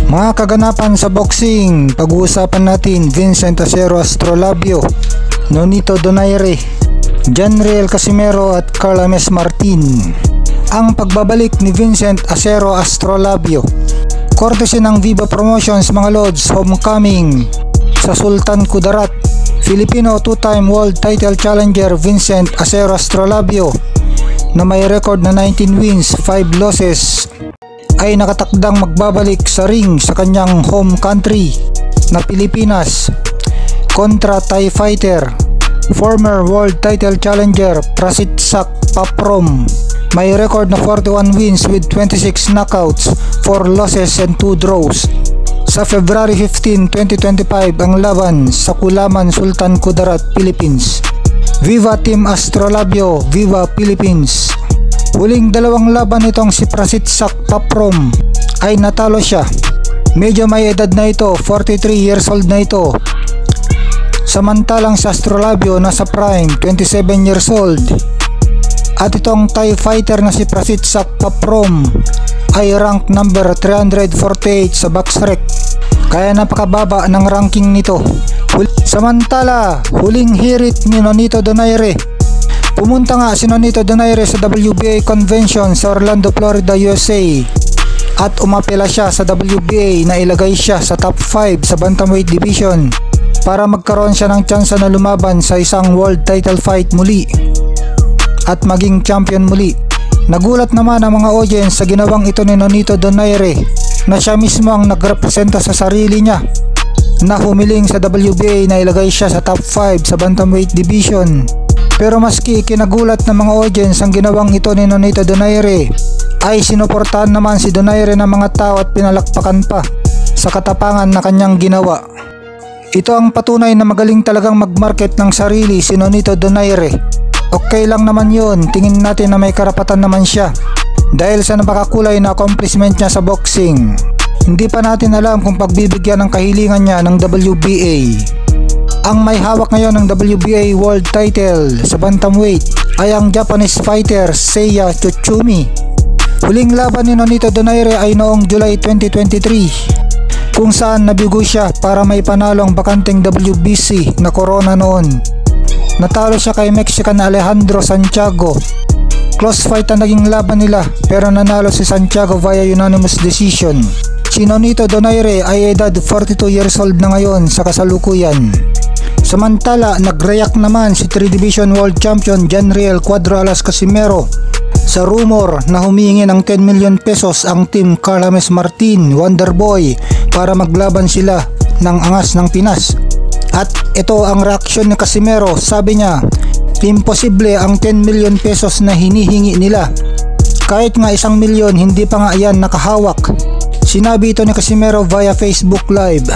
Mga kaganapan sa boxing, pag-uusapan natin Vincent Acero Astrolabio, Nonito Donaire, Janriel Casimero at Carl James Martin. Ang pagbabalik ni Vincent Acero Astrolabio, courtesy ng Viva Promotions mga Lods, homecoming sa Sultan Kudarat. Filipino two-time world title challenger Vincent Acero Astrolabio na may record na 19 wins, 5 losses ay nakatakdang magbabalik sa ring sa kanyang home country na Pilipinas kontra Thai fighter, former world title challenger Prasitsak Paprom. May record na 41 wins with 26 knockouts, 4 losses and 2 draws. Sa February 15, 2025 ang laban sa Kulaman, Sultan Kudarat, Philippines. Viva Team Astrolabio, Viva Philippines. Huling dalawang laban itong si Prasitsak Paprom ay natalo siya. Medyo may edad na ito, 43 years old na ito. Samantalang si Astrolabio nasa prime, 27 years old. At itong Thai fighter na si Prasitsak Paprom ay rank number 348 sa BoxRec, kaya napakababa ng ranking nito. Samantala, huling hirit ni Nonito Donaire. Pumunta nga si Nonito Donaire sa WBA convention sa Orlando, Florida, USA at umapela siya sa WBA na ilagay siya sa top 5 sa bantamweight division para magkaroon siya ng tsansa na lumaban sa isang world title fight muli at maging champion muli. Nagulat naman ang mga audience sa ginawang ito ni Nonito Donaire na siya mismo ang nagrepresenta sa sarili niya na humiling sa WBA na ilagay siya sa top 5 sa bantamweight division. Pero maski kinagulat ng mga audience ang ginawang ito ni Nonito Donaire, ay sinuportahan naman si Donaire ng mga tao at pinalakpakan pa sa katapangan na kanyang ginawa. Ito ang patunay na magaling talagang magmarket ng sarili si Nonito Donaire. Okay lang naman yun, tingin natin na may karapatan naman siya dahil sa napakakulay na accomplishment niya sa boxing. Hindi pa natin alam kung pagbibigyan ng kahilingan niya ng WBA. Ang may hawak ngayon ng WBA world title sa bantamweight ay ang Japanese fighter Seiya Tsutsumi. Huling laban ni Nonito Donaire ay noong July 2023 kung saan nabigo siya para may panalo ang bakanteng WBC na corona noon. Natalo siya kay Mexican Alejandro Santiago. Close fight ang naging laban nila pero nanalo si Santiago via unanimous decision. Si Nonito Donaire ay edad 42 years old na ngayon sa kasalukuyan. Samantala, nag-react naman si 3 Division World Champion Janriel Cuadro Alas Casimero sa rumor na humihingi ng 10 million pesos ang team Carl James Martin, Wonderboy, para maglaban sila ng angas ng Pinas. At ito ang reaksyon ni Casimero, sabi niya, imposible ang 10 million pesos na hinihingi nila. Kahit nga 1 milyon, hindi pa nga yan nakahawak. Sinabi ito ni Casimero via Facebook Live.